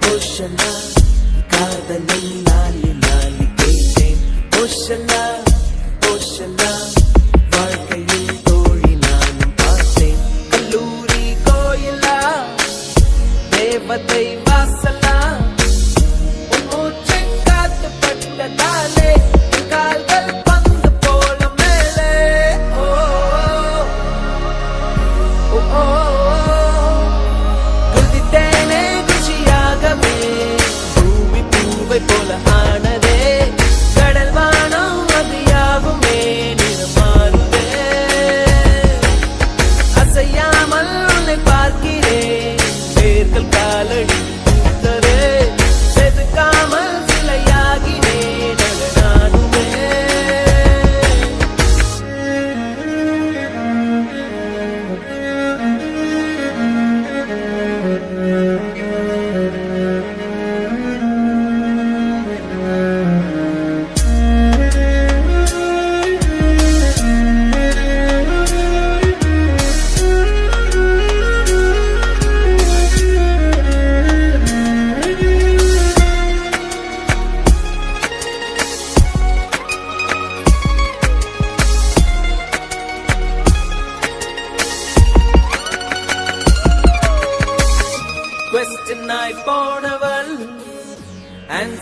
ஓஷலா காதலை லாலி லாலி கேட்டேன் ஓஷலா ஓஷலா வாழ்க்கையில் தோழி நானும் பார்த்தேன் கல்லூரி கோயிலா தேவதை வாசலா மூச்சை காத்து பட்டதாலே கால்கள் பந்து போல மேலே ஓ ஓ குதித்தேனே குஷியாகவே பூமி பூவை போல ஆனதே கடல் வானம் அது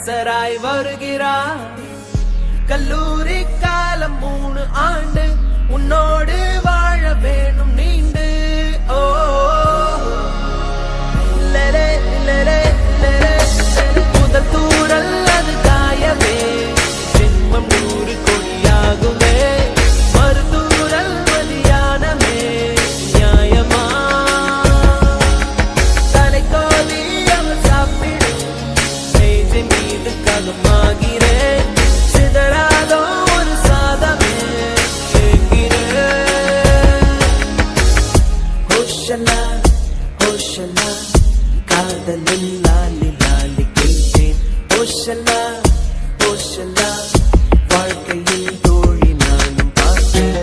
அரசராய் வருகிறார். கல்லூரி காலம் 3 ஆண்டு உன்னோடு வாழ வேணும் நீண்டு. ஓ லலே லலே லலே முதல் தூரல் அது காயவே ஜென்மம் 100 கொடியாகுமே. மறுதூரல் மதியானமே நியாயமா தலை கோதி அவள் சாப்பிடும் நெஞ்சை மீது கதமாகிறேன். சிதறாதோ ஒரு சாதமே கேட்கிறேன். ஹோஷலா ஹோஷலா காதலில் லாலி லாலி கேட்டேன். ஹோஷலா ஹோஷலா வாழ்க்கையில் தோழி நானும் பார்த்தேன்.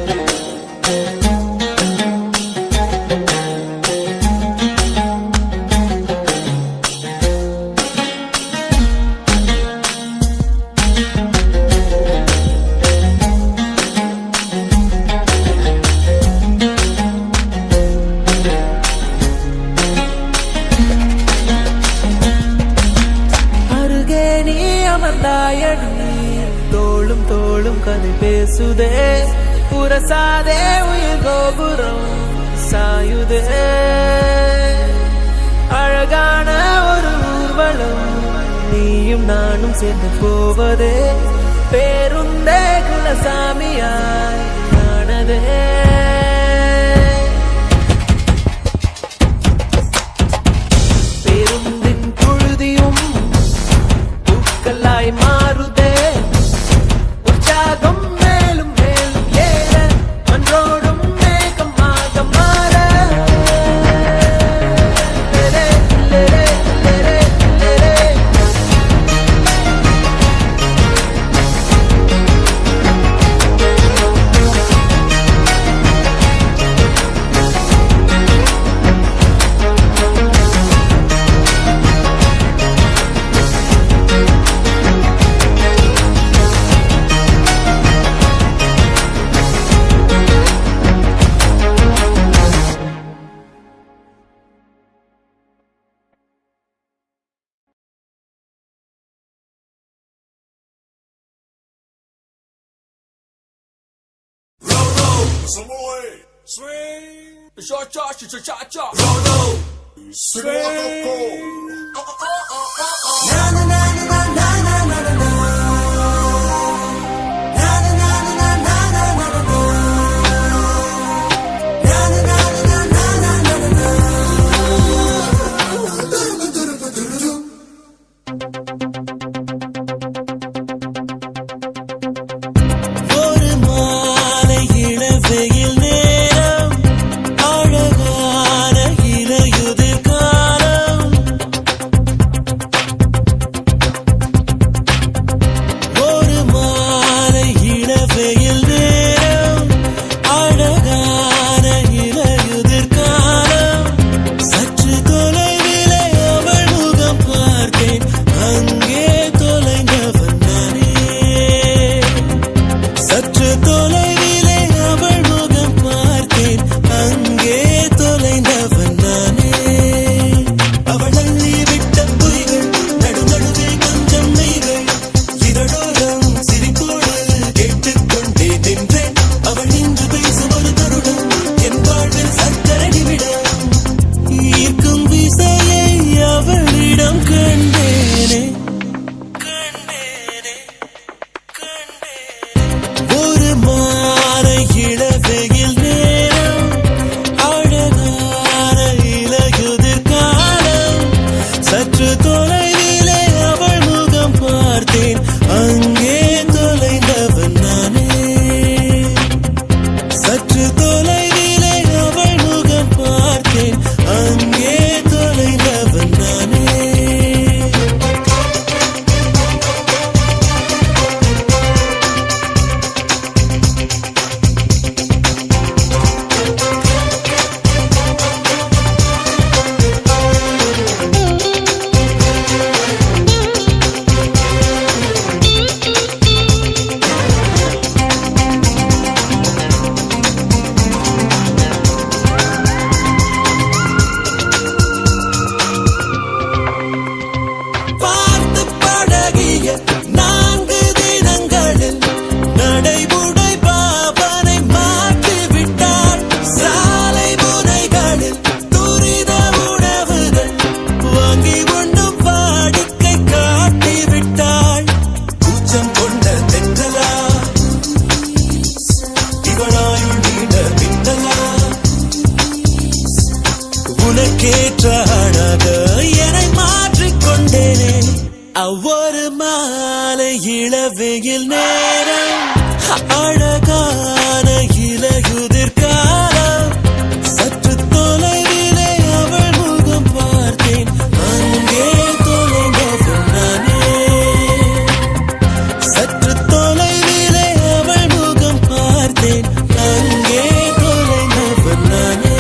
அருகே நீ அமர்ந்தாயடி தோளும் தோளும் கதை பேசுதே. புரசாதே உயிர் கோபுரம் சாயுதே. அழகான ஒரு ஊர்வலம் நீயும் நானும் சேர்ந்து போவதே. பேருந்தே குலசாமியாய் ஆனதே. பேருந்தின் புழுதியும் பூக்களாய் மாறுதே. உற்சாகம் மேலும் மேலும் ஏற மன்றோடும் மேகமாக மாற. லலே, லலே, லலே, லலே. Samoy, swing, cha cha cha cha cha cha, roll, swing. Na na na na na na na na na na. Na na na na na na na na na na. Na na na na na na na na na. ஒரு மாலை இளவெயில் நேரம் அழகான இலையுதிர் காலம் அழகான இலையுதிர் காலம் சற்று தொலைவிலே அவள் முகம் பார்த்தேன் அங்கே தொலைந்தவன் நானே சற்று தொலைவிலே அவள் முகம் பார்த்தேன் அங்கே தொலைந்தவன் நானே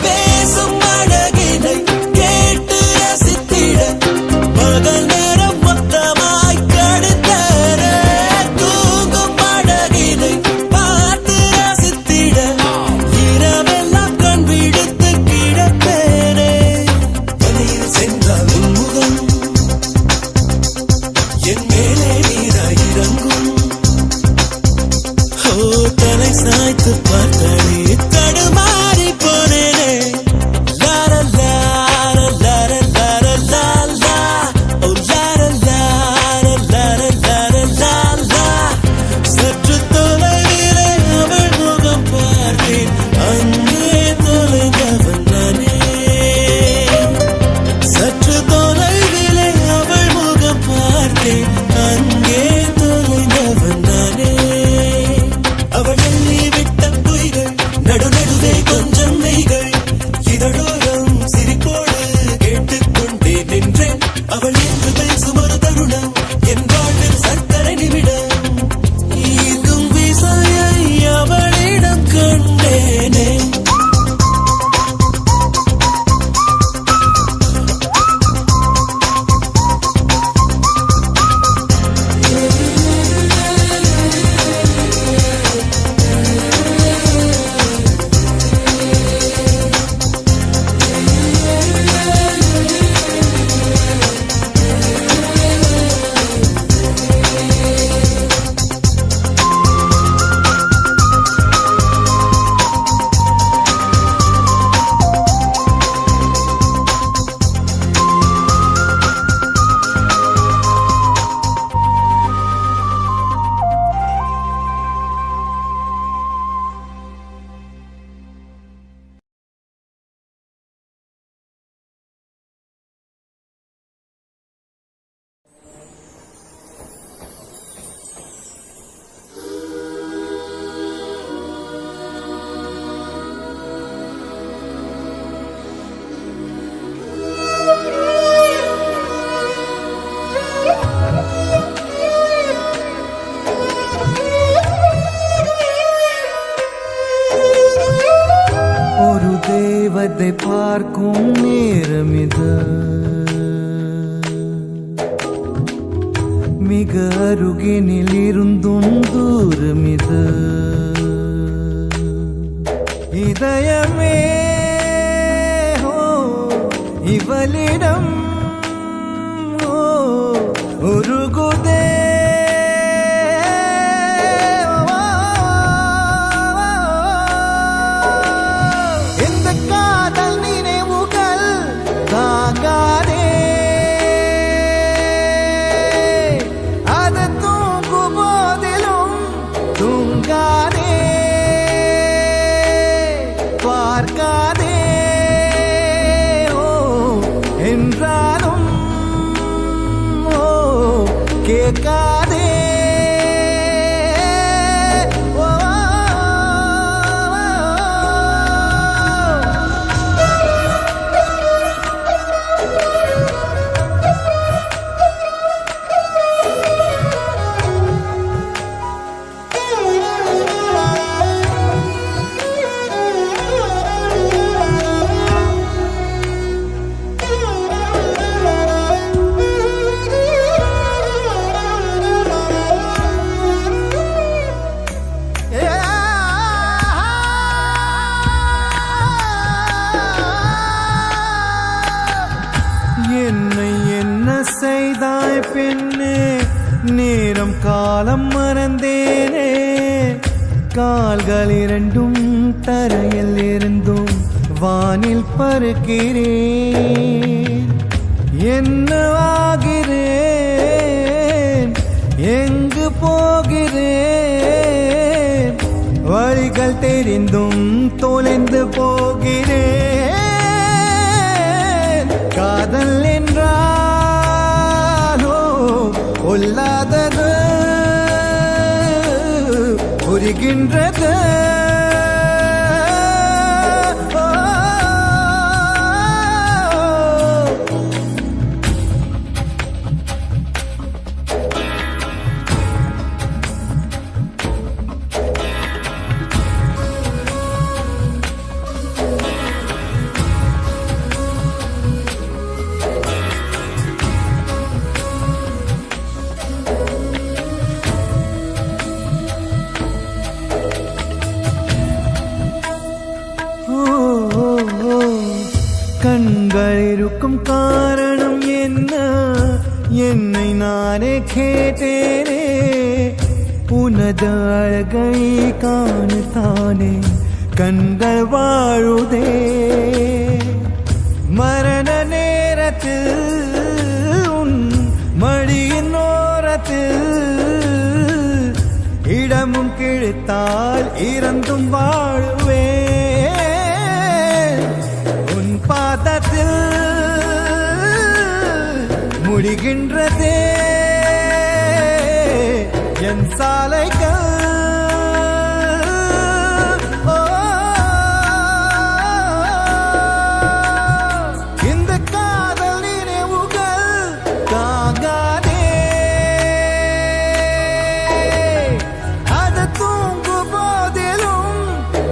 பேசும் அழகினை கேட்டு ரசித்திட பகல் நேரம் மொத்தமாய் கடுத்தர தூங்கும் அழகினை பார்த்து ரசித்திட இரவெல்லாம் கண் விடுத்து கிடப்பேனே வழியில் சென்றால் உன்முகம் என் மேலே நீராய் இறங்கும் தலை சாய்த்து பார்த்தே தடுமாறி போனேனே லார லார லார லார லாலா ஓ லார லார லார லார லாலா சற்று தொலைவிலே அவள் முகம் பார்த்தேன் அங்கே தொலைந்தவன் நானே சற்று தொலைவிலே அவள் முகம் பார்த்தேன் அங்கே தொலைந்தவன் நானே அவள் எண்ணி விட்ட பொய்கள் நடுநடுவே கொஞ்சம் மெய்கள் இதழோரம் சிரிப்போடு கேட்டுக்கொண்டே நின்றேன் அவள் என்று பேசும் ஒரு தருணம் என் வாழ்வில் சர்க்கரை நிமிடம் ஈர்க்கும் விசையை அவளிடம் கண்டேனே ஒரு தேவதை பார்க்கும் நேரமிது மிக அருகினில் இருந்தும் தூரமிது இதயமே இவளிடம் உருகுதே இந்த காதல் நினைவுகள் தாங்காதே அது தூங்கும் போதிலும் தூங்காதே பார்க்காதே என்றால் காலம் மறந்தேனே கால்கள் இரண்டும் தரையில் இருந்தும் வானில் பறக்கிறேன் என்னவாகிறேன் எங்கு போகிறேன் வழிகள் தெரிந்தும் தொலைந்து போகிறேன் காதல் என்றாலோ கொல்லாதது புரிகின்றது கண்கள் இருக்கும் காரணம் என்ன என்னை நானே கேட்டேனே உனது அழகை காணத்தானே கண்கள் வாழுதே மரண நேரத்தில் உன் மடியின் ஓரத்தில் இடமும் கிழித்தால் இறந்தும் வாழுவேன் பாதத்தில் முடிகின்றதே என் சாலைகள் இந்த காதல் நினைவுகள் தாங்காதே அது தூங்கும் போதிலும்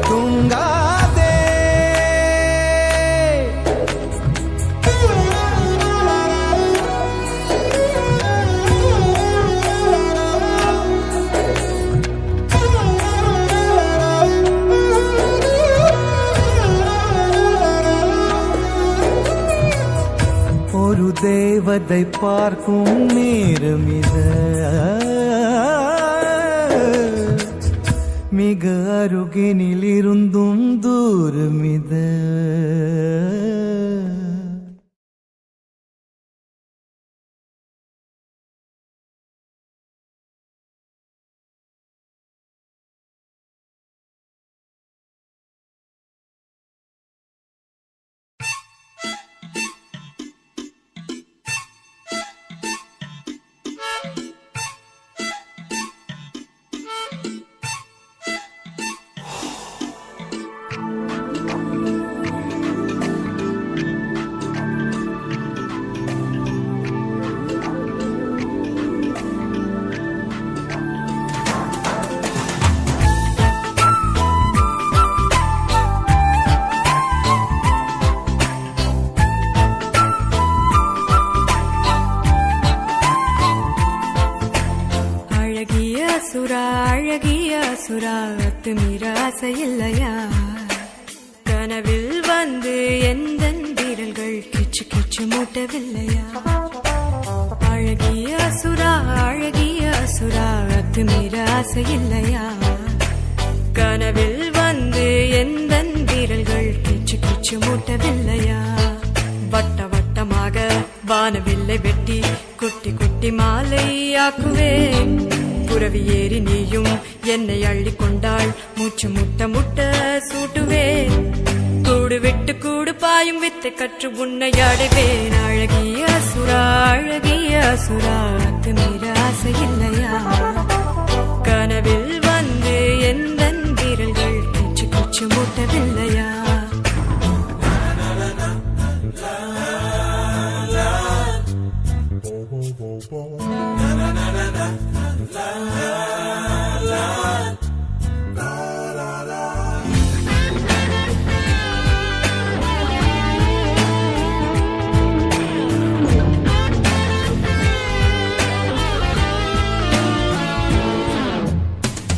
தூங்காதே ஒரு தேவதை பார்க்கும் நேரம் இது மிக அருகினில் இருந்தும் தூரம் இது சுறா அத்துமீற ஆசையில்லையா கனவில் வந்து எந்த வீரல்கள் கிச்சு கிச்சு மூட்டவில்லையா அழகிய சுறா அத்துமீற ஆசையில்லையா கனவில் வந்து எந்த வீரல்கள் கிச்சு கிச்சு மூட்டவில்லையா வட்ட வட்டமாக வானவில்லை வெட்டி குட்டி குட்டி மாலை ஆக்குவேன் புரவி ஏறி நீயும் என்னை அள்ளி கொண்டாள் மூச்சு முட்ட முட்ட சூட்டுவேன் கூடு விட்டு கூடு பாயும் வித்தை கற்று உன்னை அடைவேன் அழகிய சுறா அத்துமீற ஆசையில்லையா கனவில் வந்து எந்த வீரல்கள் கிச்சு கிச்சு மூட்டவில்லையா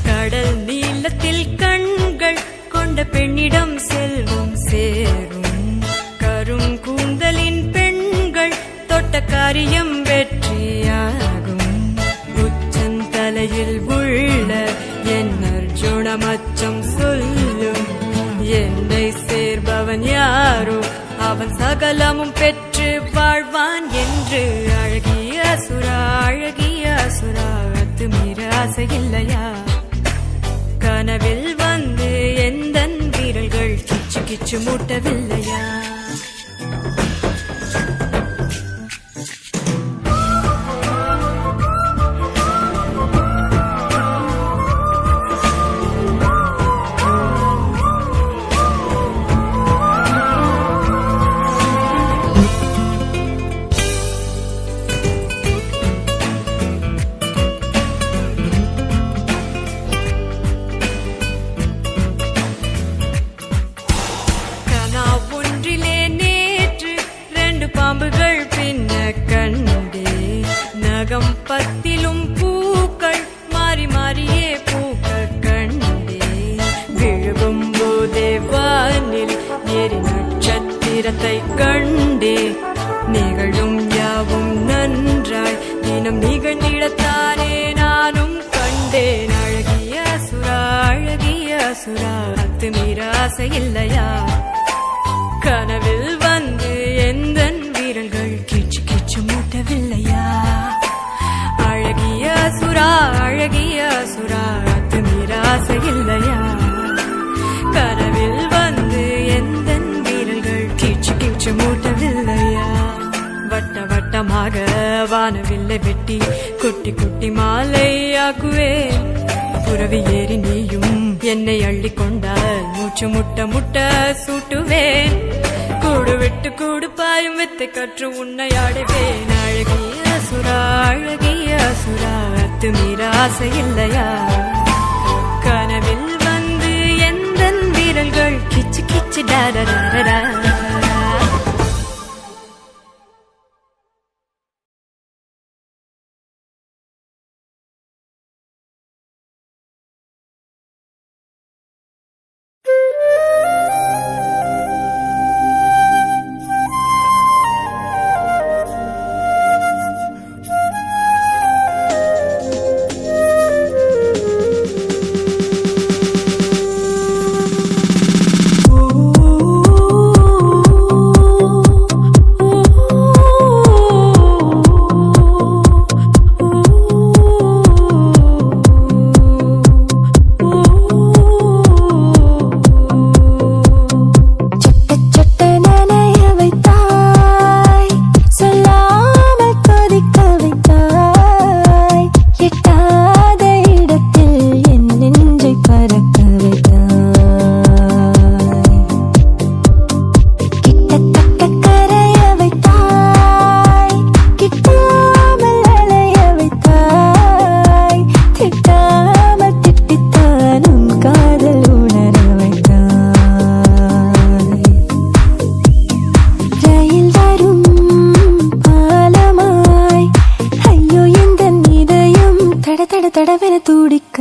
கடல் நீளத்தில் கண்கள் கொண்ட பெண்ணிடம் செல்வம் சேரும் கரும் கூந்தலின் பெண்கள் தொட்ட காரியம் வெற்றியாகும் உச்சந்தலையில் உள்ள என் அர்ஜுனமச்சம் சொல்லும். என்னை சேர்பவன் யாரோ அவன் சகலமும் பெற்று வாழ்வான் என்று. அழகிய அசுரா அழகிய அசுரா அத்துமீற ஆசையில்லையா? கனவில் வந்து எந்தன் வீரல்கள் கிச்சு கிச்சு மூட்டவில்லையா? பாம்புகள் பின்ன கண்டே நகம் பத்திலும் பூக்கள் மாறி மாறியே பூக்க கண்டே. விழுகும் போதே வானில் எரி நட்சத்திரத்தை கண்டே. நிகழும் யாவும் நன்றாய் தினம் நிகழ்ந்திடத்தானே நானும் கண்டேன். அழகிய அசுரா அழகிய அசுரா அத்துமீற ஆசையில்லையா? கனவில் வந்து எந்தன் வீரல்கள் கிச்சு கிச்சு மூட்டவில்லையா? அழகிய அசுரா அழகிய அசுரா அத்துமீற ஆசையில்லையா? கனவில் வந்து எந்தன் வீரல்கள் கிச்சு கிச்சு மூட்டவில்லையா? வட்ட வட்டமாக வானவில்லை வெட்டி குட்டி குட்டி மாலையாக்குவேன். புறவி ஏறி நீயும் என்னை அள்ளி கொண்டால் மூச்சு முட்ட முட்ட சூட்டுவேன். கூடு விட்டு கூடு பாயும் வித்தை கற்று உன்னை ஆடுவேன். அழகிய அசுரா அழகிய அசுரா அத்துமீற ஆசையில்லையா? கனவில் வந்து எந்தன் வீரல்கள் கிச்சு கிச்சு டாடா. தடவென துடிக்க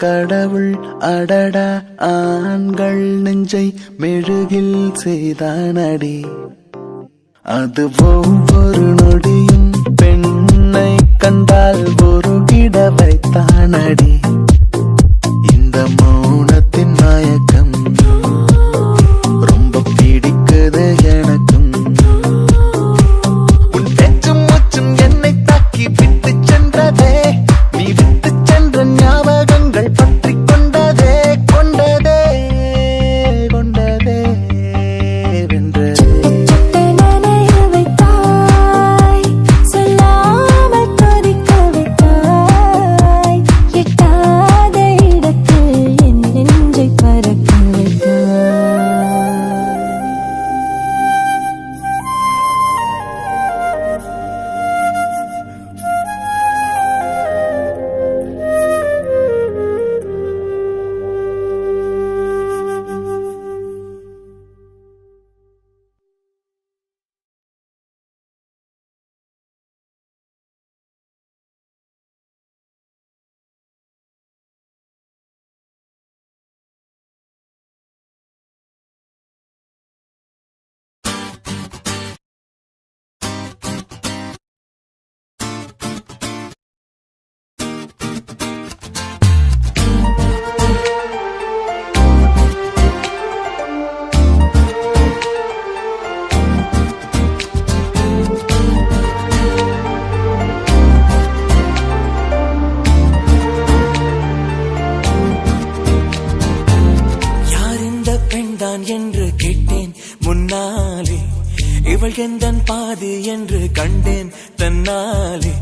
கடவுள் அடடா ஆண்கள் நெஞ்சை மெழுகில் செய்தானடி. அது ஒவ்வொரு நொடியும் பெண்ணை கண்டால் உருகிட வைத்தானடி. இந்த மௌனத்தின் மயக்கம் ரொம்ப பிடிக்குது எனக்கும். உன் பேச்சும் மூச்சும் என்னை தாக்கி விட்டு சென்றதே, நீ விட்டு சென்ற ஞாபகங்கள் பற்றி கொண்டதே கொண்டதே கொண்டதே வென்றதே. என்று கேட்டேன் முன்னாலே, இவள் எந்தன் பாதி என்று கண்டேன் தன்னாலே.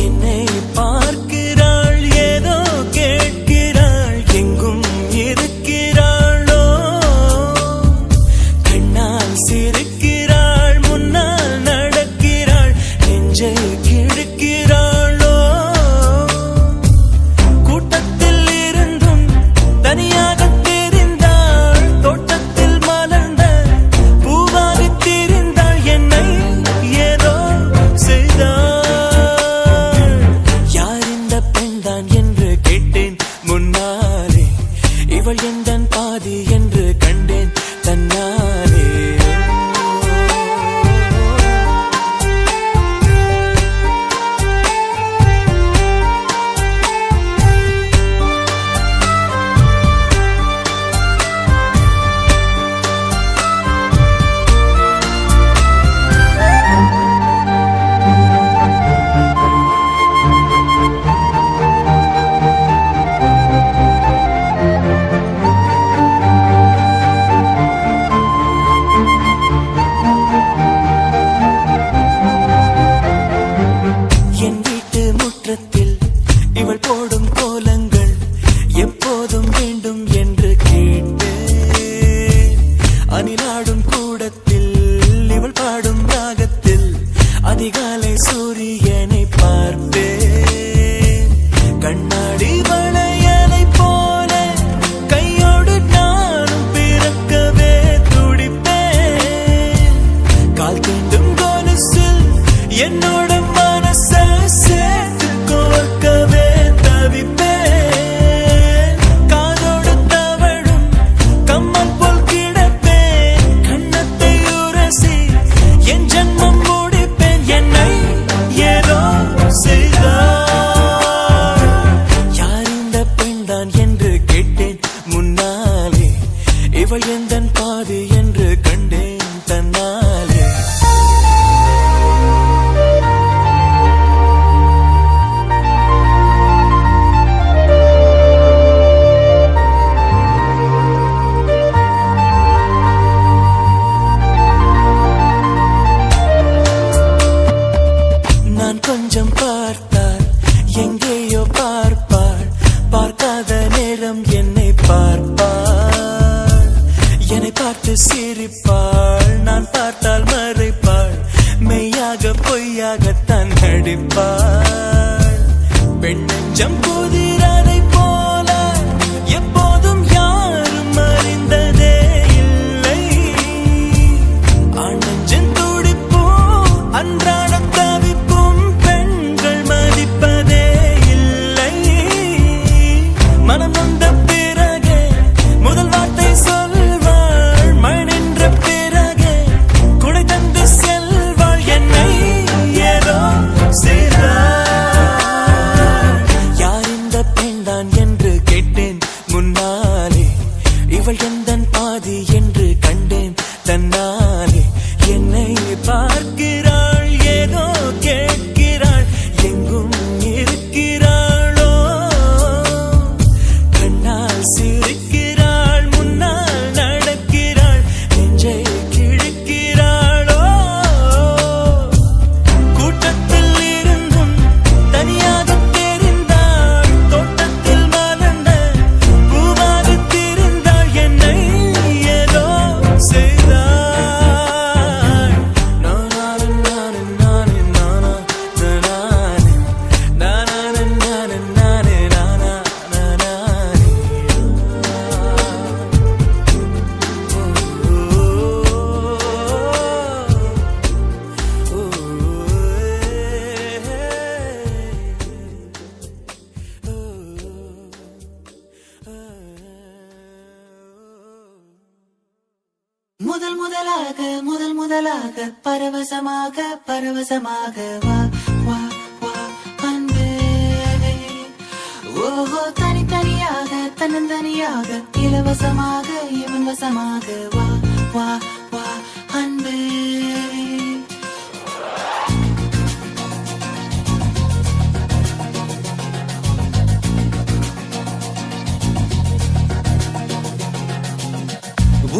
என்னை பார்க்கிறாள், ஏதோ கேட்கிறாள், எங்கும் இருக்கிறாளோ. கண்ணால் சிரிக்கிறாள், முன்னால் நடக்கிறாள், நெஞ்சை கிழக்கிறாளோ. கூட்டத்தில் இருந்தும் தனியாக எந்தன் பாதி என்று கண்டேன் தன்னாலே. இவள் போடும் கோலங்கள் எப்போதும் வேண்டும் என்று கேட்டேன். அணிலாடும் கூடத்தில் இவள் பாடும் ராகத்தில் அதிகாலை சூரியனை பார்ப்பேன். கண்ணாடி வளையலை போல கையோடு நானும் பிறக்கவே துடிப்பேன். கால் தீண்டும் கொலுசில் என்னோட மனசை சேர்த்து கோர்க்கவே தவிப்பேன். காதோடு தவழும் கம்மல் போல் கிடப்பேன். கண்ணத்தை உரசி என் ஜன்மம் முடிப்பேன். என்னை ஏதோ செய்தார். யார் இந்த பெண்தான் என்று கேட்டேன் முன்னாலே, இவள் எந்தன் பாதி என்று கண்டேன் தன்னாலே. கொஞ்சம் பார்த்தால் எங்கேயோ பார்ப்பாள், பார்க்காத நேரம் என்னை பார்ப்பாள். என்னை பார்த்து சிரிப்பாள், நான் பார்த்தால் மறைப்பாள், மெய்யாக பொய்யாகத்தான் நடிப்பாள். பெண் நெஞ்சம் புதிராதை போல எப்போதும் யாரும் அறிந்ததே இல்லை. ஆண் நெஞ்சம் துடிப்போ அன்றாட தவிப்பும் பெண்கள் மதிப்பதே இல்லை. மனம் முதல் முதலாக பரவசமாக பரவசமாக வா வா வா அன்பே. ஓஹோ தனித்தனியாக தன்னந்தனியாக இலவசமாக இவன் வசமாக வா வா வா அன்பே.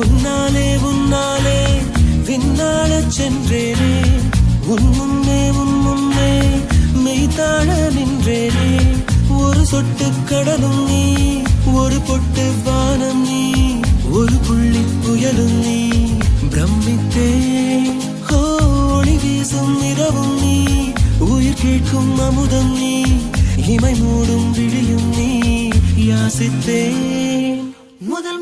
உன்னாலே உன்னாலே விண்ணாடச் சென்றேனே, உன் முன்னே மெய்தாழ நின்றேனே. ஒரு சொட்டு கடலும் நீ, ஒரு பொட்டு வானம் நீ, ஒரு புள்ளி புயலும் நீ. பிரமித்தேன் ஒளி வீசும் இரவும் நீ, உயிர் கேட்கும் அமுதம் நீ, இமை மூடும் விழியும் நீ. யாசித்தேன் முதல்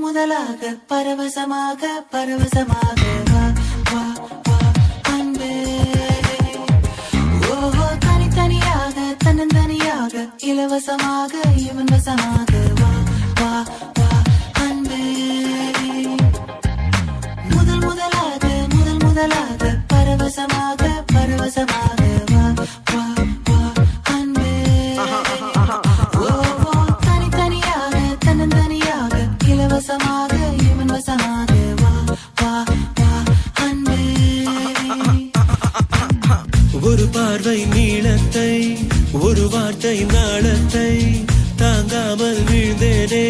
முதலாக பரவசமாக பரவசமாக வா வா வா அன்பே. ஓஹோ தனித்தனியாக தன்னந்தனியாக இலவசமாக இவன் வசமாக வா வா வா அன்பே. முதல் முதலாக பரவசமாக பரவசமாக வா வா வா அன்பே. ஓஹோ தனித்தனியாக தன்னந்தனியாக இலவசமாக இவன் வசமாக வா வா வா அன்பே. ஒரு பார்வை நீளத்தை, ஒரு வார்த்தை நாளத்தை, தாங்காமல் வீழ்ந்தேனே,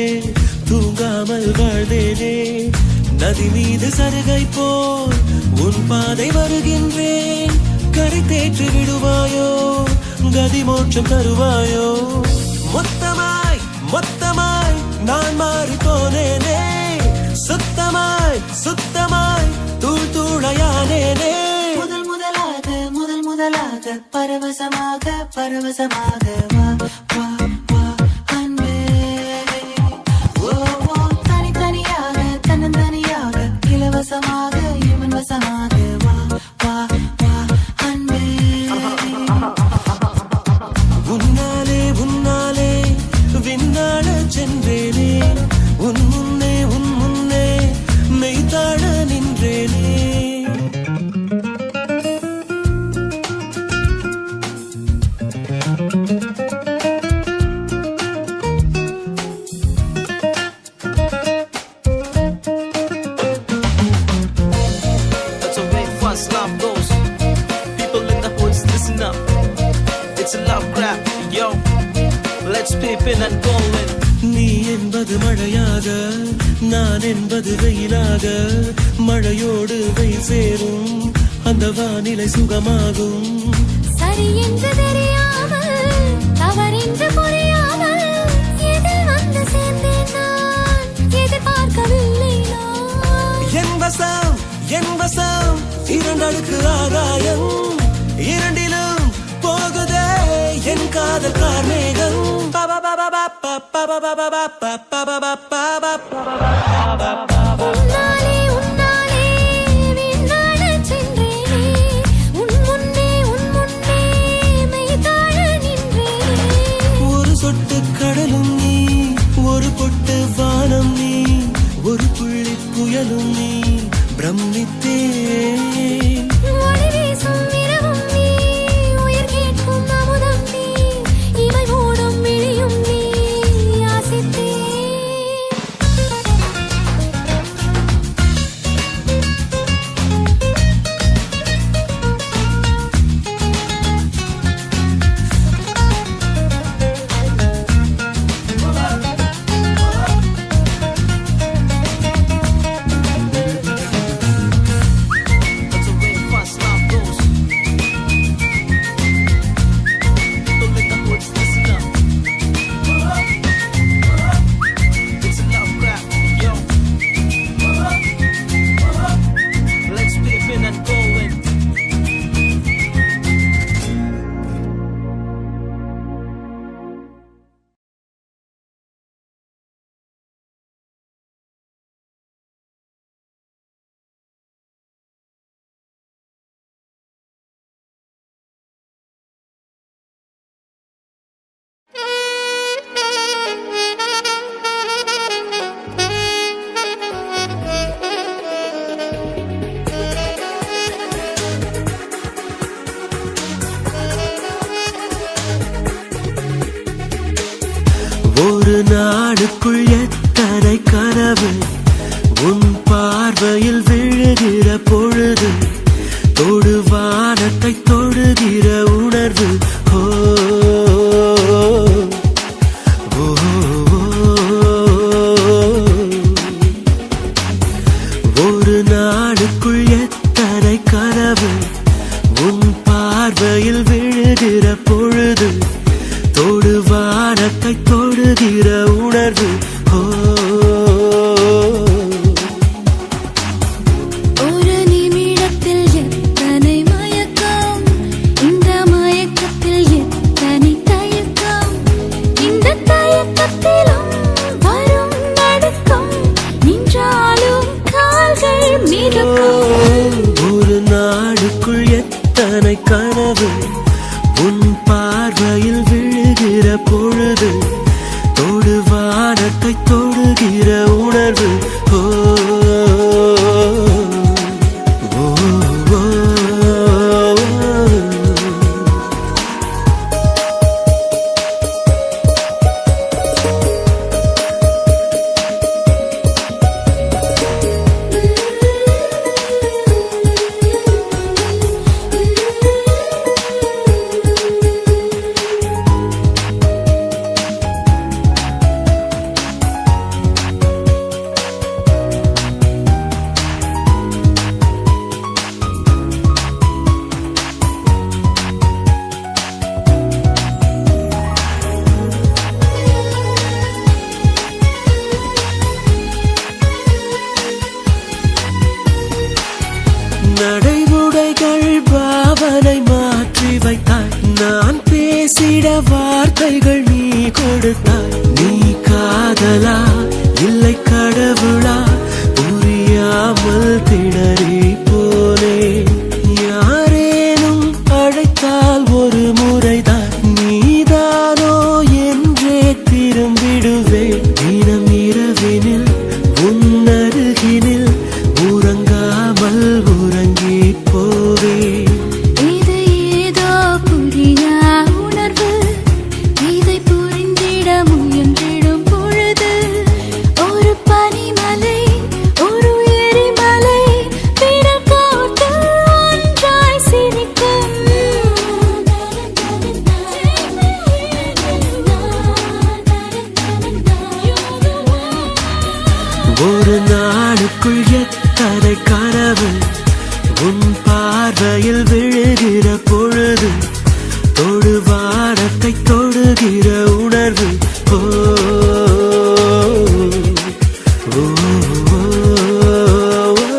தூங்காமல் வாழ்ந்தேனே. நதி மீது சருகை போல் உன் பாதை வருகின்றேன். கரை தேற்றி விடுவாயோ, கதி மோட்சம் தருவாயோ. மொத்தமாய் மொத்தமாய் நான் மாறி போனேனே, சுத்தமாய் சுத்தமாய் தூள் தூளையானேனே. முதல் முதலாக பரவசமாக பரவசமாக வா வா வா அன்பே. ஓ தனித்தனியாக தன்னந்தனியாக இலவசமாக இவன் வசமாக வா வா வா அன்பே. உன்னாலே உன்னாலே விண்ணாடச் சென்றேனே, உன் முன்னே மெய்தாழ நின்றேனே. That's the way fast love goes. People in the hoods, listen up. It's a love grab, yo. Let's peep in and go in. நீ என்பது மழையாக, நான் என்பது வெயிலாக. மழையோடு வெயில் சேரும், அந்த வானிலை சுகமாகும். சரி என்று தெரியாமல் தவறென்று புரியாமல் எதில் வந்து சேர்ந்தேன் நான், எதிர்பார்க்கவில்லை நான். என் வசம் இரண்டடுக்கு ஆகாயம், இரண்டிலும் போகுதே என் காதல் கார்மேகம். உன்னாலே உன்னாலே விண்ணாடச் சென்றேனே, உன் முன்னே மெய்தாழ நின்றேனே. ஒரு சொட்டு கடலும் நீ, ஒரு பொட்டு வானம் நீ, ஒரு புள்ளி புயலும் நீ. பிரமித்தேன் ஒளி வீசும் இரவும் நீ, உயிர் கேட்கும் அமுதம் நீ, இமை மூடும் விழியும் நீ. யாசித்தேன் That's the ஒரு நாடுக்குள் எத்தனை கனவு உன் பார்வையில் விழுகிற பொழுது தொடு வானத்தை தொடுகிற உணர்வு ஓ ஒரு நாடுக்குள் எத்தனை கனவு உன் பார்வையில் விழுகிற பொழுது தொடு வானத்தை தொடுகிற உணர்வு ஓ ஒரு நிமிடத்தில் எத்தனை மயக்கம் இந்த மயக்கத்தில் எத்தனை தயக்கம் இந்த தயக்கத்திலும் வரும் நடுக்கம் நின்றாலும் கால்கள் மிதக்கும் ஒரு நாடுக்குள் எத்தனை கனவு உன் பார்வையில் விழுகிற பொழுது தொடு வானத்தை தொடுகிற உணர்வு ஓ ஓ, ஓ, ஓ. நடைமுறைகள் பாவனை மாற்றி வைத்தாய் நான் பேசிட வார்த்தைகள் நீ கொடுத்தாய் நீ காதலா இல்லை கடவுளா புரியாமல் திணறி போனே யாரேனும் அழைத்தால் ஒரு முறைதான் நீதானோ என்றே திரும்பிடுவேன் தினம் இரவினில் உன்னருகினில் உறங்காமல் உறங்கி போவே இது ஏதோ புரியா உணர்வு இதை புரிந்திட முயன்றிடும் பொழுது ஒரு பனிமலை ஒரு எரிமலை விரல் கோட்டு ஒன்றாய் சிரிக்கும் ஒரு நாளுக்குள் எத்தனை கனவு உன் பார்வையில் விழுகிற பொழுது தொடு வானத்தை தொடுகிற உணர்வு ஓ ஓ, ஓ, ஓ.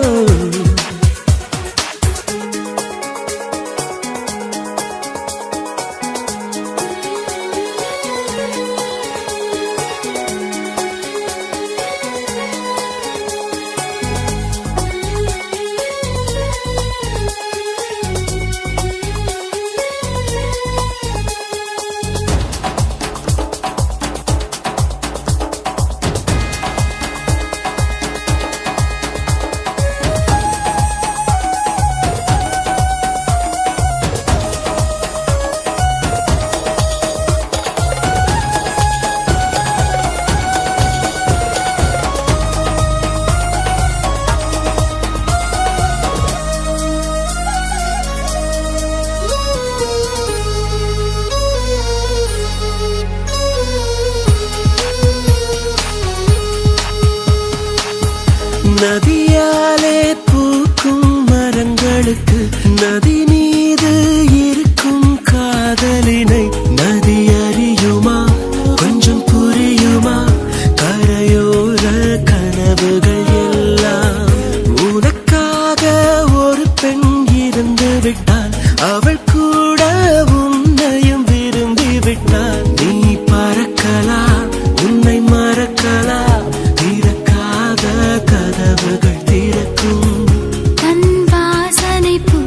நதியாலே பூக்கும் மரங்களுக்கு நதி மீது இருக்கும் காதலினை நதி அறியுமா கொஞ்சம் புரியுமா கரையோர கனவுகள் எல்லாம் உனக்காக ஒரு பெண் இருந்து விட்டாள் அவள் கூட உன்னையும் விரும்பி விட்டாள் நீ பறக்கலாம் உன்னை மறக்கலாம் திறக்காத கதவுகள் திறக்கும் தன் வாசனை பூ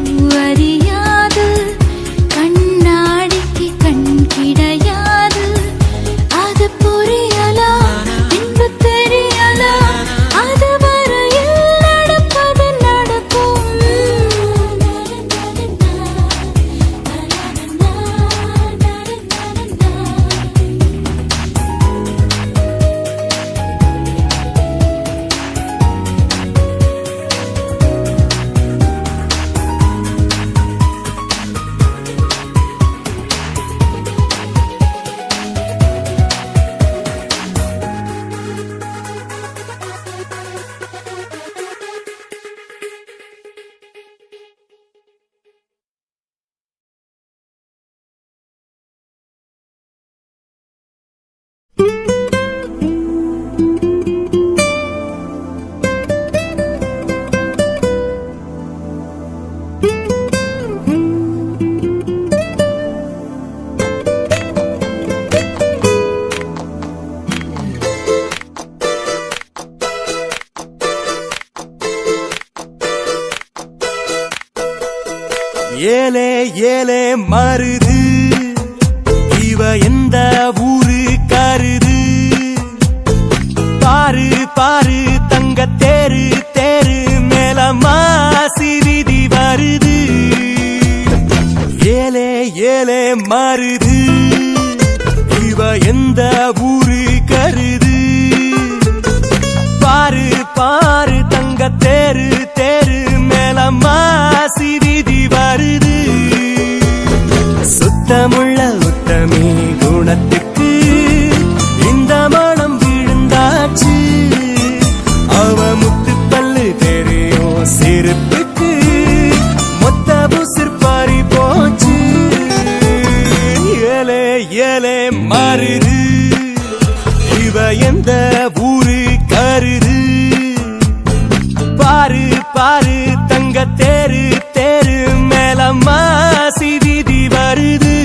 ஏலே ஏலே மருது இவ எந்த ஊரு கருது பாரு பாரு தங்க தேரு தேரு மேல மாசி வீதி வருது ஏலே ஏலே மருது இவ எந்த ஊரு கருது பாரு பாரு தங்க தேரு தேரு மேல மாசி வீதி வருது சுத்தமுள்ள உத்தமி குணத்துக்கு இந்த மனம் விழுந்தாச்சு அவ முத்து பல்லு தெரியும் சிரிப்புக்கு மொத்த புசிற்பாரி போச்சு ஏலே ஏலே மருது இவ எந்த ஊரு கருது பாரு பாரு தங்க தேரு தேரு மேல மாசி வீதி வருது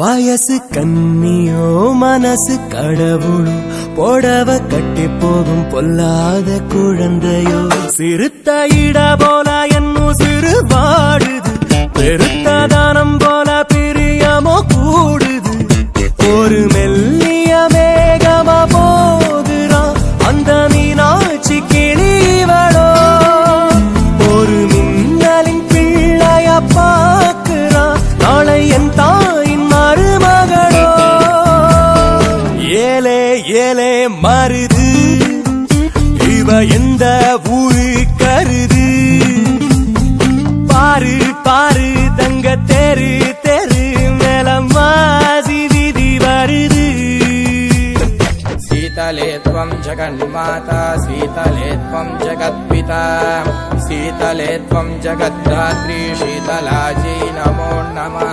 வயசு கண்ணியோ மனசு கடவுளோ போடவ கட்டி போகும் பொல்லாத குழந்தையோ சிறுத்த இட போல என்னும் சிறு வாடுது பெருத்த தானம் போல பிரியமோ கூடுது ஒரு மெல்லிய மேகமா போகிறான் அந்த மீனாட்சி கிளிவளோ ஒரு மின்னலின் பிள்ளைய பார்க்கிறான் நாளை என் தாயின் மருமகளோ ஏலே ஏலே மருது இவ எந்த ஊரு கருது பாரு பாரு தங்க தேரு தேரு மேல மாசி வீதி வருது शीतले त्वं जगन्माता शीतले त्वं जगत्पिता शीतले त्वं जगद्धात्री शीतलाजी नमो नमः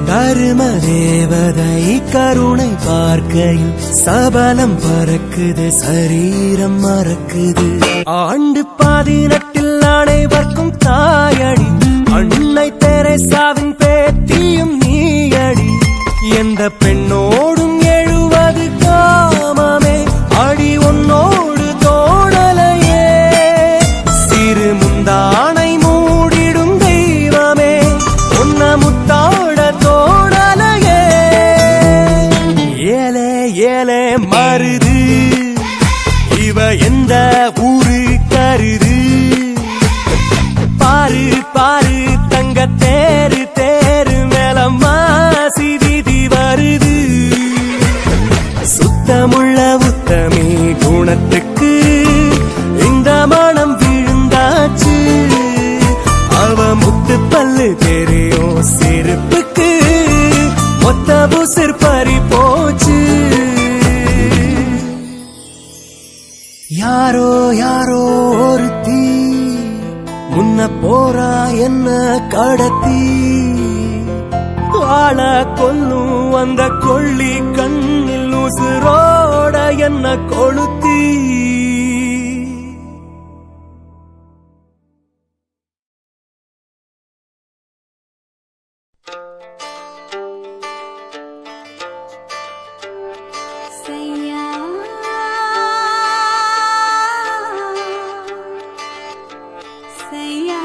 தரும தேவதை கருணை பார்க்கையில் சபலம் பறக்குது சரீரம் மறக்குது ஆண்டு 18 அனைவர்க்கும் தாயடி அன்னை தெரேசாவின் பேத்தியும் நீயடி எந்த பெண்ணோடும் 70 காமமே அடி உன்னோடு தோணலையே சிறு முந்தானை மூடிடும் தெய்வமே உன்ன முத்தாட தோணலையே ஏலே ஏலே மருது இவ எந்த ஊரு கருது பாரு பாரு தங்க தேரு தேரு மேல மாசி வீதி வருது சுத்தமுள்ள உத்தமி குணத்துக்கு இந்த மனம் விழுந்தாச்சு அவ முத்து பல்லு தெரியும் சிரிப்புக்கு மொத்த புசிற்பறி போச்சு யாரோ யாரோ ஒருத்தி முன்ன போறா என்ன கடத்தி ஆள கொல்லும் அந்த கொள்ளி கண்ணில் உசுரோட என்ன கொளுத்தி சையா சையா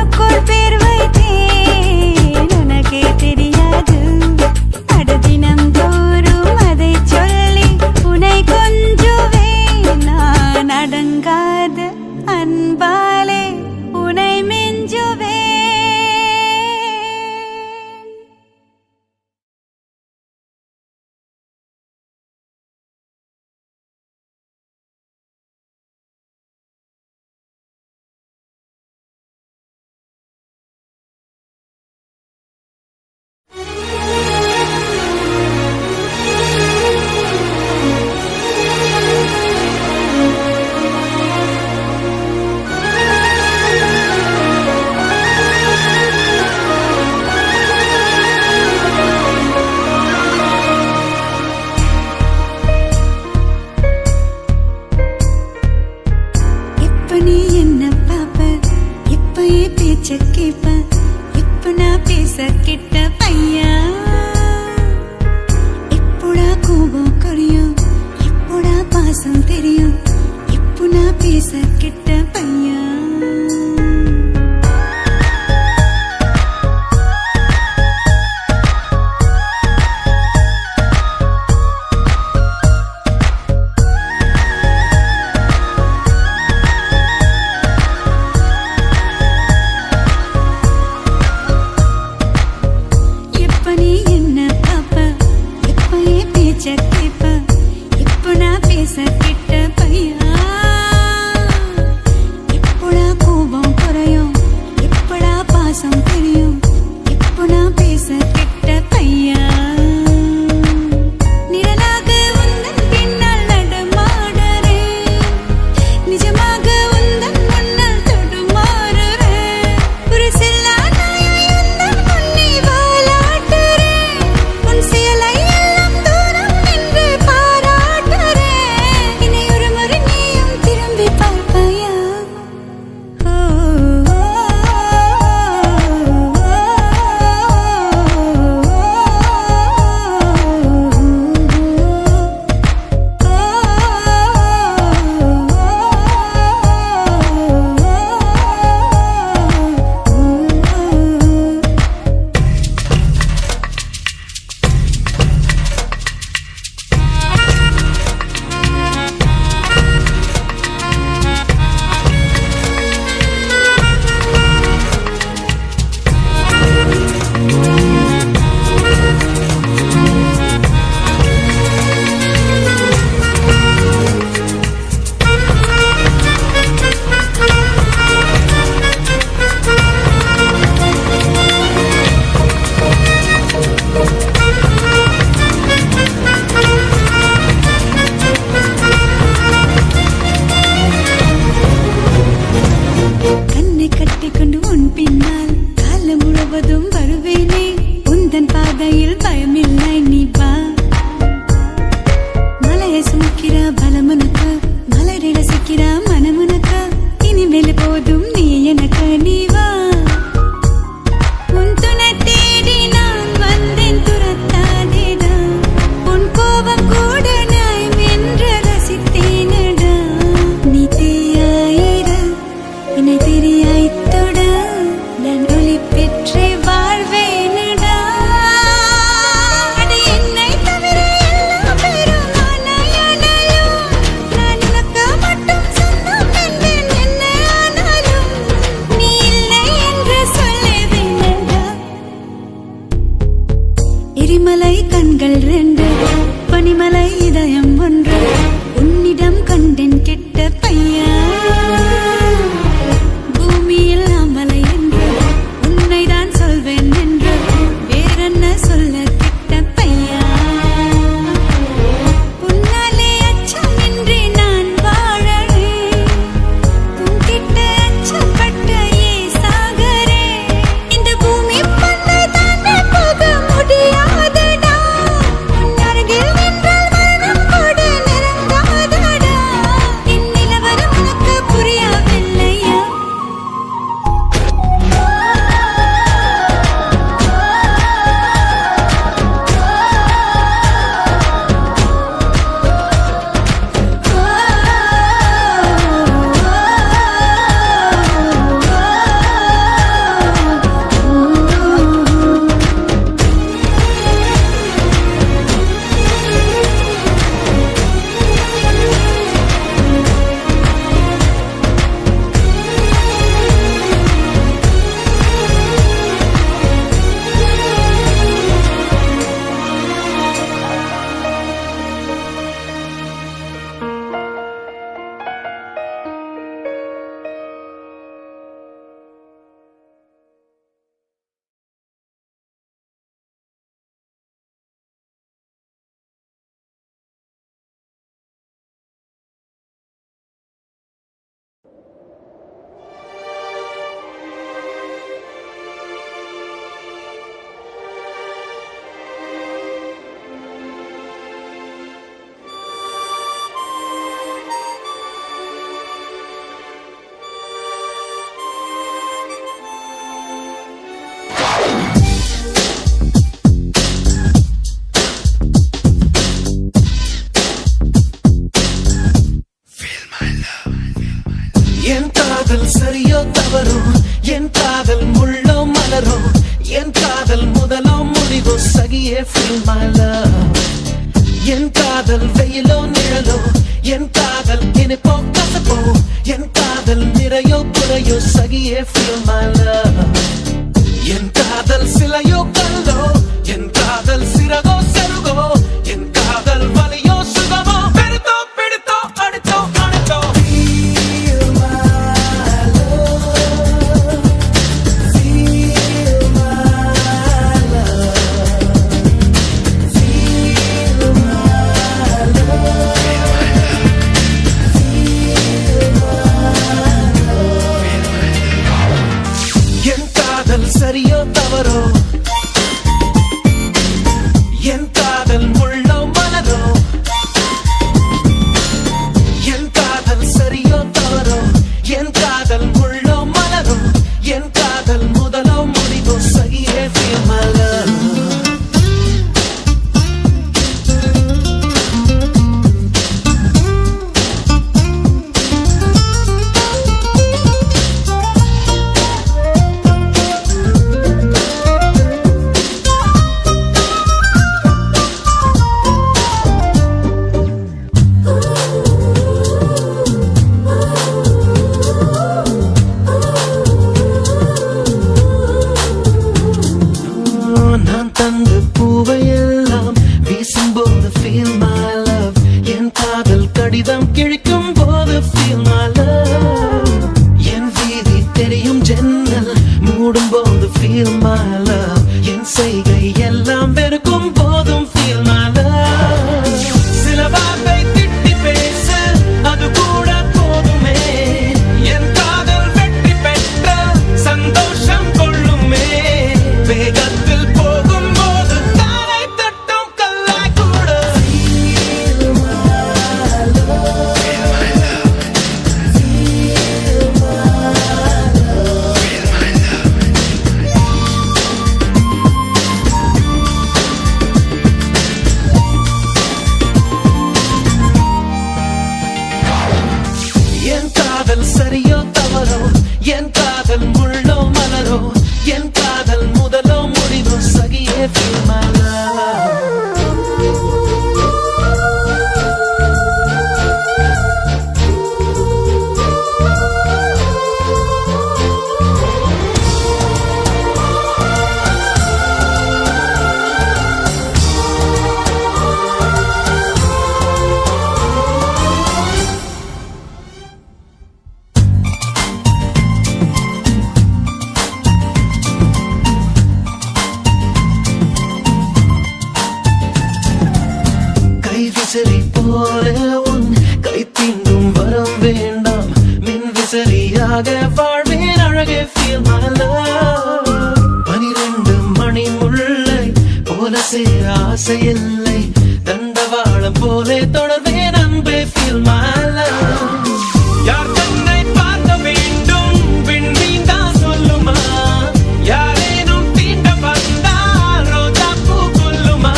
ஊருக்குள் பேர் வைத்தேன் உனக்கே தெரியாது அட தினம் தோறும் அதை சொல்லி உனை கொஞ்சுவேன் நான் அடங்காத அன்பாலே உனை மிஞ்சுவேன் இப்ப நீ என்ன பாப்ப இப்பயே பேச்ச கேப்ப இப்ப நான் பேச கிட்ட பையா இப்போடா கோபம் குறையும் இப்போடா பாசம் தெரியும் இப்போ நான் பேச கிட்ட பையா இப்ப நீ என்ன பாப்ப இப்பயே பேச்ச கேப்ப இப்போ நான் பேச கிட்ட பையா இப்போடா கோபம் குறையும் இப்படா பாசம் தெரியும் இப்போ நான் பேச கிட்ட பையா நிழலாக உந்தன் பின்னால் நடமாடுறேன் நிஜமாக உந்தன் முன்னால் தடுமாறுறேன் ஒரு செல்லா நாயாய் உந்தன் முன்னே வாலாட்டுறேன் உன் செயலை எல்லாம் தூரம் நின்று பாராட்டுறேன் என்னை ஒரு முறை நீயும் திரும்பி பார்ப்பாயா கண்ணை கட்டிக்கொண்டு உன் பின்னால் காலம் முழுவதும் வருவேனே உந்தன் பாதையில் பயமில்லை நீ வா மலையை சுமக்கிற பலமுனக்கு மலரிட சிக்கிற மனமுனக்கு இனிமேல் போதும் நீ எனக்கு நீ வா உன் துணை தேடி நான் வந்தேன் துரத்தாதேடா உன் கோபம் கூட நான் என்று ரசித்தேனடா நீ தீயாயிரு என்னை தெரியாய்த்தொட நான் ஒளி பெற்றே வாழ்வேனடா அட என்னை தவிர எல்லா பேரும் ஆனாயானாலும் நான் உனக்கு மட்டும் சொந்தம் என்பேன் என்ன ஆனாலும் நீ இல்லை என்று சொல்லுவேனடா எரிமலை கண்கள் ரெண்டு பனிமலை இதயம் ஒன்று உன்னிடம் கண்டேன் கெட்ட பையா பூமியில் அமலை என்று உன்னைதான் சொல்வேன் என்று வேறென்ன சொல்ல கிட்ட பையா உன்னாலே அச்சமின்றி நான் வாழறேன் உன்கிட்ட அச்சப்பட்ட சாகரே இந்த பூமி பண்ணை தாண்டி போக முடியாதடா உன் என் காதல் முள்ளோ மலரோ என் காதல் முதலோ முடிவோ சகியே feel my love என் காதல் வெயிலோ நிழலோ என் காதல் இனிப்போ கசப்போ என் காதல் நிறையோ குறையோ சகியே feel my love என் காதல் சிலையோ கல்லோ என் காதல் சிறகோ செருகோ என் காதல் வலியோ சுகமோ பெருத்தோ பிடித்தோ அடித்தோ அணைத்தோ feel my love feel my love feel my love என் காதல் சரியோ தவறோ என் காதல் முள்ளோ மலரோ என் காதல் சரியோ தவறோ என் காதல் முள்ளோ மலரோ என் காதல் முதலோ முடிவோ சகியே feel my love நான் தந்த பூவையெல்லாம் வீசும்போது feel my love என் காதல் கடிதம் கிழிக்கும் போது feel my love என் வீதி தெரியும் ஜன்னல் மூடும் போது feel my love என் செய்கை எல்லாம் வெறுக்கும் போதும் feel my love சில வார்த்தை திட்டி பேச அது கூட போதுமே என் காதல் வெற்றி பெற்ற சந்தோஷம் கொள்ளுமே வேகத்தில் போகும்போது தாரை தட்டும் கல்லாய் கூட feel my love feel my love feel my love feel my love என் காதல் சரியோ தவறோ என் காதல் முள்ளோ மலரோ என் காதல் முதலோ முடிவோ சகியே feel my love கை விசிறி போல உன் கை தீண்டும் வரம் வேண்டாம் மின் விசிறியாக வாழ்வேன் அழகே feel my love 12 மணி முல்லை போல சேர ஆசை இல்லை தண்டவாளம் போலே தொடர்வேன் அன்பே feel my love யார் தன்னை பார்க்க வேண்டும் விண்மீன் தான் சொல்லுமா யாரேனும் தீண்ட வந்தால் ரோஜா பூ கொல்லுமா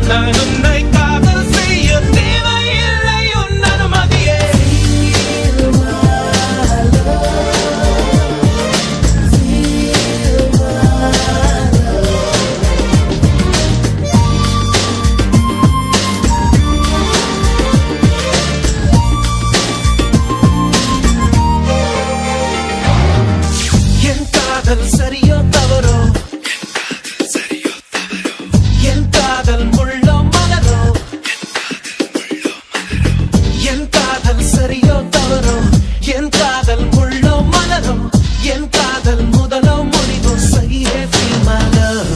நான் உன்னை காதல் செய்ய தேவையில்லை உன் அனுமதியே feel my love feel my love என் காதல் சரியோ தவறோ என் காதல் முள்ளோ மலரோ என் காதல் சரியோ தவறோ என் காதல் முள்ளோ மலரோ என் காதல் முதலோ முடிவோ சகியே feel my love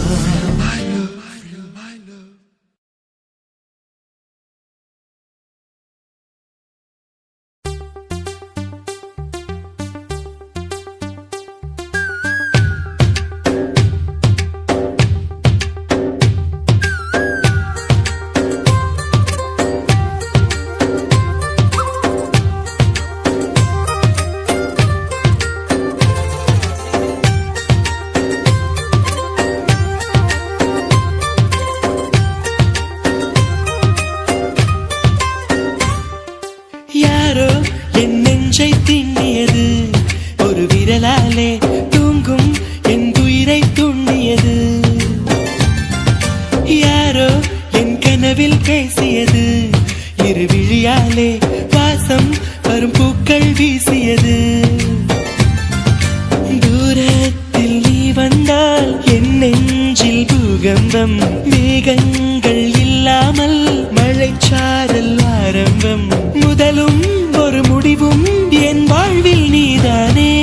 வீசியது. தூரத்தில் நீ வந்தால் என் நெஞ்சில் பூகம்பம். மேகங்கள் இல்லாமல் மழைச்சாரல் ஆரம்பம். முதலும் ஒரு முடிவும் என் வாழ்வில் நீதானே.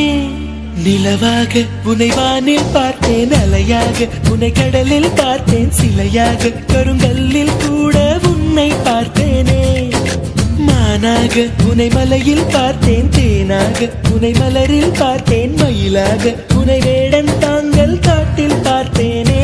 நிலவாக உனை வானில் பார்த்தேன், அலையாக உனை கடலில் பார்த்தேன், சிலையாக கருங்கல்லில் கூட உன்னை பார்த்தேனே. மானாக உனை மலையில் பார்த்தேன், தேனாக உனை மலரில் பார்த்தேன், மயிலாக உனை வேடன் தாங்கள் காட்டில் பார்த்தேனே.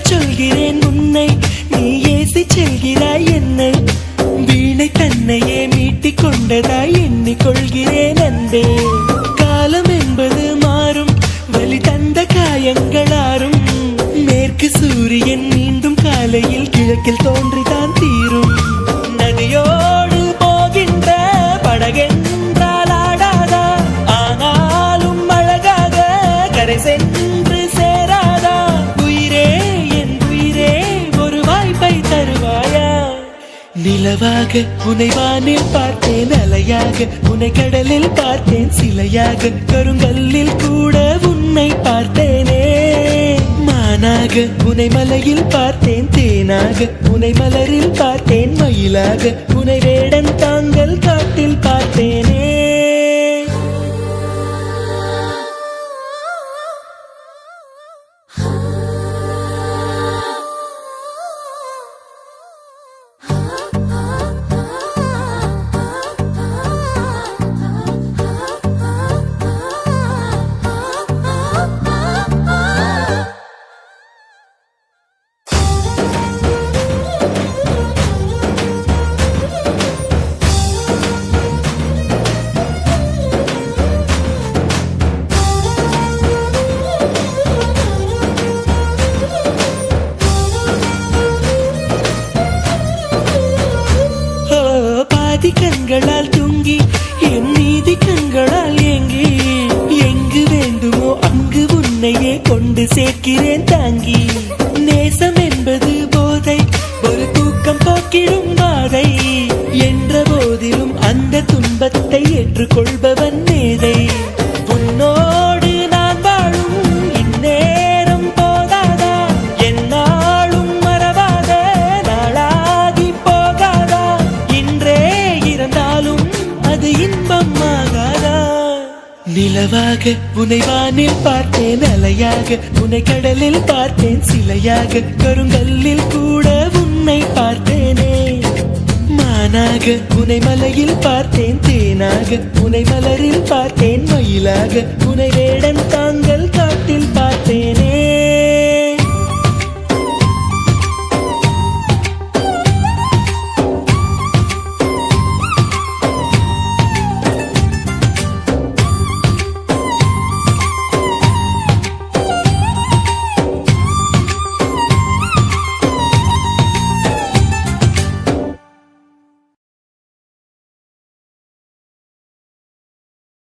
சொல்கிறேன் உன்னை, நீ ஏசி செல்கிறாய் என்னை. வீணை தன்னையே மீட்டிக் கொண்டதாய் எண்ணிக்கொள்கிறேன் அன்பே. காலம் என்பது மாறும், வலி தந்த காயங்களாரும். மேற்கு சூரியன் மீண்டும் காலையில் கிழக்கில் தோன்றிதான் தீரும். நதியோடு போகின்ற படகென்றால் ஆடாதா, ஆனாலும் அழகாக கரை சென்று சேராதா. நிலவாக உனை வானில் பார்த்தேன், அலையாக உனை கடலில் பார்த்தேன், சிலையாக கருங்கல்லில் கூட உன்னை பார்த்தேனே. மானாக உனை மலையில் பார்த்தேன், தேனாக உனை மலரில் பார்த்தேன், மயிலாக உனை வேடன் தாங்கள் காட்டில் பார்த்தேனே. கண்களால் தூங்கி என் நீதி கண்களால் ஏங்கி, எங்கு வேண்டுமோ அங்கு உன்னையே கொண்டு சேர்க்கிறேன் தாங்கி. நேசம் என்பது போதை, ஒரு தூக்கம் போக்கிடும் பாதை. என்ற போதிலும் அந்த துன்பத்தை ஏற்றுக்கொள்பவன் மேதை. உன்னோடு நான் வாழும் இந்நேரம் போதாதா, என்னாலும் மறவாத நாளாகி போகாதா. இன்றே இருந்தாலும் அது இன்பம் ஆகாதா. நிலவாக உனை வானில் பார்த்தேன், அலையாக உனை கடலில் பார்த்தேன், சிலையாக கருங்கல்லில் கூட உன்னை பார்த்தேனே. மானாக உனை மலையில் பார்த்தேன், தேனாக உனை மலரில் பார்த்தேன், மயிலாக உனை வேடன் தாங்கள் காட்டில் பார்த்தேன்.